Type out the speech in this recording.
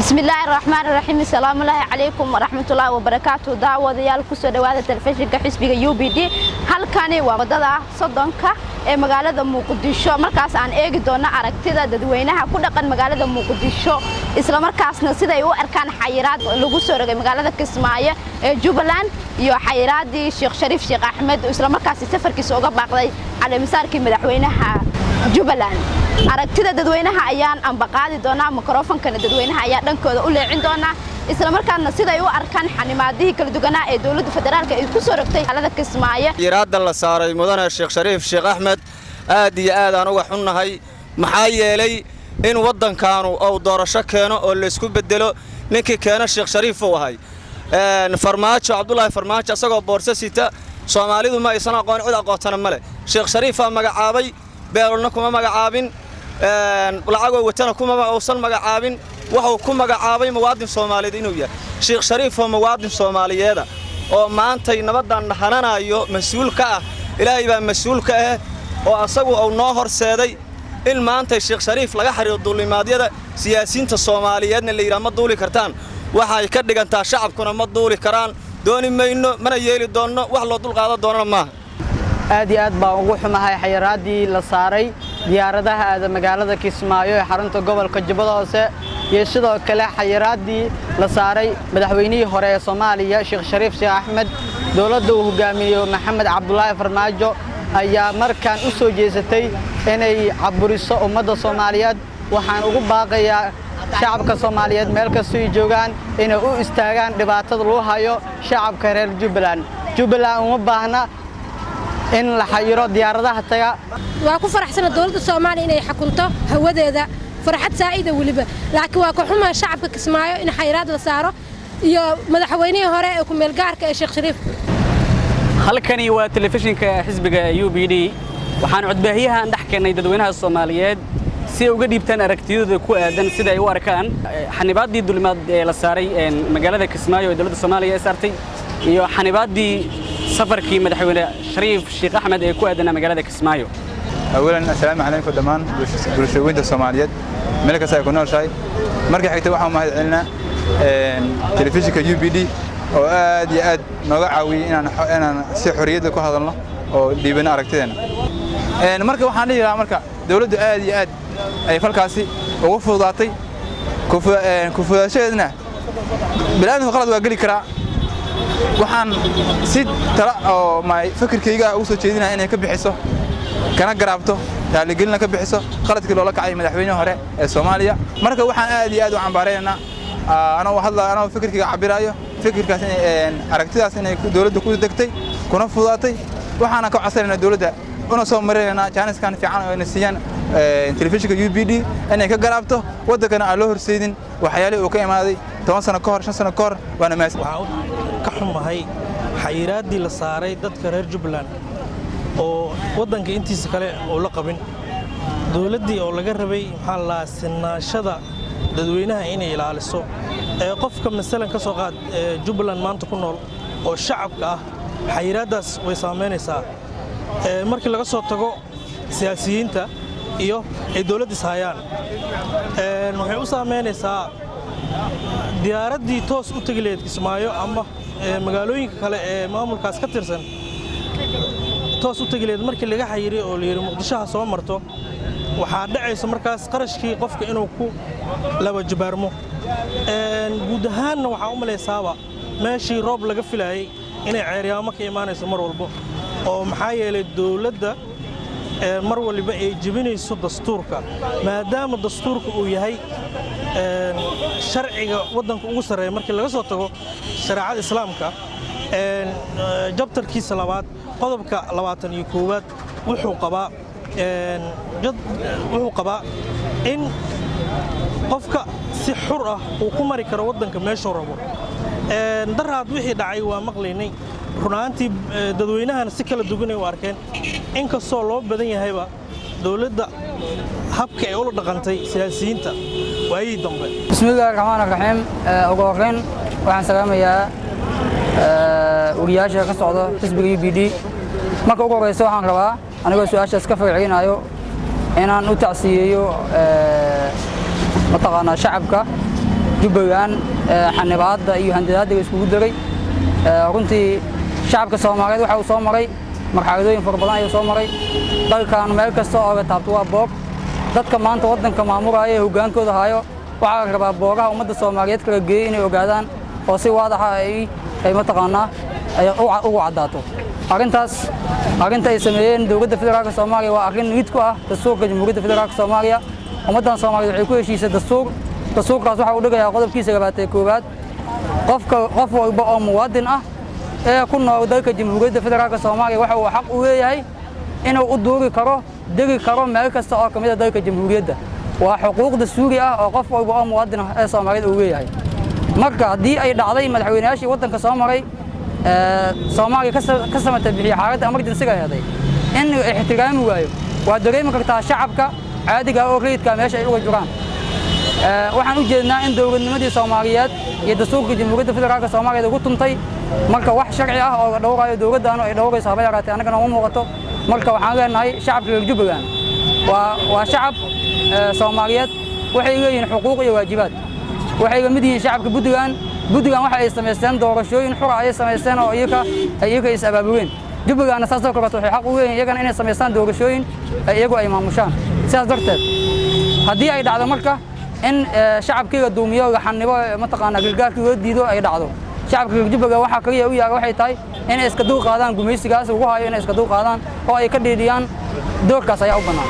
بسم الله الرحمن الرحيم السلام الله عليكم ورحمة الله وبركاته دعوة كسر دوادة التلفزيون كحسب UBD halkani waa wadada Sodonka ee magaalada Muqdisho markaas aan eegi doona aragtida dadweynaha ku dhaqan magaalada Muqdisho isla markaasna sida ay u arkaan xayiraad lagu soo rogay magaalada Kismaayo ee Jubbaland iyo xayiraadii Sheekh Shariif Sheekh Axmed isla markaas safarkiisa uga baaqday caleemisaarkii madaxweynaha Jubbaland aragtida dadweynaha ayaan anbaqaadi doona mikrofonkana dadweynaha ayaa dhankooda u leecin doona isla markaasna sida ay u arkaan xanimaadii kala duwanaa ee dawladda federaalka ay ku soo rogtay xaalada Kismaayo yiraahdo la saaray mudane Sheekh Shariif Sheekh Axmed aad iyo aad aan uga xunnahay maxaa yeelay in wadankaanu oo doorasho keeno oo la isku bedelo ninkii keena Sheekh Shariif oo ahay farmaajo Abdullaahi farmaajo asagoo boorso sita Soomaalidu ma aysan aqoon cid aqoontan male Sheekh Shariif aa magacaabay beelna kuma magacaabin lacag watana kuma uusan magacaabin wuxuu ku magacaabay muwaadin Soomaaliyeed inuu yahay Sheekh Shariif oo muwaadin Soomaaliyeed oo maantay nabadan hananayo mas'uul ka ah ilaahay baa mas'uul ka ah oo asagu oo noo horseeday in maantay Sheekh Shariif laga xiriyo duulimaadyada siyaasiyiinta Soomaaliyeedna la yiraahdo ma duuli kartaan waxa ay ka dhigantaa shacabkuna ma duuli karaan dooni mayno mana yeeli doono wax loo dul qaadan doono ma aad iyo aad baan ugu xumahay xayiraadii la saaray diyaaradaha aada magaalada Kismaayo ee xarunta gobolka Jubbada Hoose iyo sidoo kale xayiraadii la saaray madaxweynihii hore ee Soomaaliya Sheekh Shariif Sheekh Axmed dawladda uu hogaamiyo Maxamed Abdullaahi Farmaajo ayaa markaan u soo jeesatay inay caburiso ummadda Soomaaliyeed waxaan ugu baaqayaa shacabka Soomaaliyeed meel kasta ay joogaan inay u istaagaan dhibaatada loo hayo shacabka reer Jubbaland uma baahna in la xayiro diyaaradaha taga waa ku faraxsan dawladda Soomaaliya inay xukunto hawadeeda farxad saa'ida waliba laakiin waa ku xumaa shacabka Kismaayo in xayiraad la saaro iyo madaxweynihii hore ee ku meel gaarka ee Sheekh Shariif halkani waa telefishinka xisbiga UBD waxaan codbaahiyahan dhex keenay dadweynaha Soomaaliyeed si ay uga dhiibtaan aragtidooda ku aadan sida ay u arkaan xanibaadii dulimaad ee la saaray magaalada Kismaayo ee dawladda Soomaaliya ay saartay iyo xanibaadii safarkii madaxweyne Shariif Sheekh Axmed ee ku aadan magaalada Kismaayo أولاً السلام عليكم دمان برشوين الصوماليات ملك سايكون أول شيء مركز حكي توحى ما هذلنا تلفزيون UBD أو آد نوعوي إن أنا سحرية لكو هذا الله أو اللي بنا أركتنا مركز وحنا لي مركز دولة آد أي فالكاسي ووفر ضاطي كوف شيءنا بالآن غلط وأقولي كرا وحن سيد ترى أو ما فكر كيجا وصل شيءنا إنه كبي حسه kana garaabto taaligelina ka bixiso qaladkii loola kacay madaxweynaha hore ee Soomaaliya marka waxaan aad iyo aad u cambaarayna ana fikirkiga cabirayo fikirkaas aragtidaas inay dawladda ku degtay kuna fudaatay waxaana ka codsanayna dawladda una soo marayna jaaniskan fiican oo inasiyan telefishinka UBD inay ka garaabto wadankana aan loo horseedin waxyaalo uu ka imaaday 10 sano ka hor 5 sano ka hor waana waxaan ka xumahay xayiraadii la saaray dadka reer Jubbaland oo wadanka intiisa kale oo la qabin dawladdii oo laga rabay maxaa la sinaashada dadweynaha inay ilaaliso ee qofka misalan ka soo qaad Jubbaland maanta ku nool oo shacabka ah xayiraadaas way saameynaysaa markii laga soo tago siyaasiyiinta iyo ay dawladda hayaan waxay u saameynaysaa diyaaraddii toos u tagileed Kismaayo ama magaalooyinka kale ee maamulkaas ka tirsan toos u tagileed markii laga xayiriyo oo la yiri Muqdisho soo marto waxa dhacaysa markaas qarashkii qofka inuu ku laba jabaarmo guud ahaan waxa u maleysaaba meeshii roob laga filayay inay ceeriyaamo ka imaanayso mar walba oo maxaa yeelay dawladda mar waliba ay jibinayso dastuurka maadaama dastuurka uu yahay sharciga wadanka ugu sareeya markii laga soo tago shariicada islaamka jabtarkiisa labaad qodobka 21 wuxuu qabaa in qofka si xur ah uu ku mari karo wadanka meesha rabo daraad wixii dhacay waa maqlaynay runaantii dadweynahana si kala duwan ay u arkeen inkastoo loo badan yahayba dawladda habka ay ula dhaqantay siyaasiyiinta waayii dambe bismillaahir rahmaanir rahiim ugu horreyn waxaan salaamayaa uriyaasha ka socda xisbiga UBD marka ugu horeysa waxaan rabaa anigoo su'aashaas ka farciinayo inaan u tacsiyeeyo mataqaana shacabka jubbaland xanibaadda iyo handadaadda iskugu daray runtii shacabka Soomaaliyeed waxa uu soo maray marxaladooyin fara badan ayuu soo maray dalkan meel kasta oo taabto waa boob dadka maanta wadanka maamulaya hogaankooda hayo waxa la rabaa boogaha ummadda Soomaaliyeed kala geeyay inay ogaadaan oo si waadax ah ay mataqaanaa ay ugu cadaato arrinta ay sameeyeen dowladda federaalka Soomaaliya waa arrin mid ku ah dastuurka jamhuuriyadda federaalka Soomaaliya ummadda Soomaaliyeed waxay ku heshiisay dastuurkaas waxa uu dhigayaa qodobkiisa 21 qof walba oo muwaadin ah ee ku nool dalka jamhuuriyadda federaalka Soomaaliya waxa uu xaq u leeyahay inuu u duuri karo degi karo meel kasta oo kamid ah dalka jamhuuriyadda waa xuquuq dastuuri ah oo qof walba oo muwaadin ah ee Soomaaliyeed uu leeyahay marka haddii ay dhacday madaxweynayaashii waddanka soo maray Soomaaliya ka samatay bixiyay xaaladda emergency-ga heeday in ixtiraami waayo waa dareemi kartaa shacabka caadiga oo reedka meesha ay uga jiraan waxaan u jeednaa in dowladnimadii Soomaaliyeed iyo dastuurka jamhuuriyadda federaalka Soomaaliya ugu tuntay marka wax sharci ah oo dhowrayo dowladdan ay dhowrayso haba yaraatee anagana uma muuqato marka waxaan leenahay shacabka reer Jubbaland waa shacab Soomaaliyeed waxay leeyihiin xuquuq iyo waajibaad waxay la mid yihiin shacabka Puntland waxa ay sameysteen doorashooyin xor ah ay sameysteen oo iyaga is abaabuleen Jubbaland saasoo kale waxay xaq u leeyihiin iyagana inay sameystaan doorashooyin iyagu ay maamushaan sidaas darteed haddii ay dhacdo marka in shacabkiga duumiyo xanibo mataqaanaa gargaarkii loo diido ay dhacdo shacabka Jubbaland waxa kaliya u yahay waxay tahay in iska dul qaadaan gumaysigaas ugu hayo in iska dul qaadaan oo ay ka dhiidiyaan doorkaas ayaa u bannaan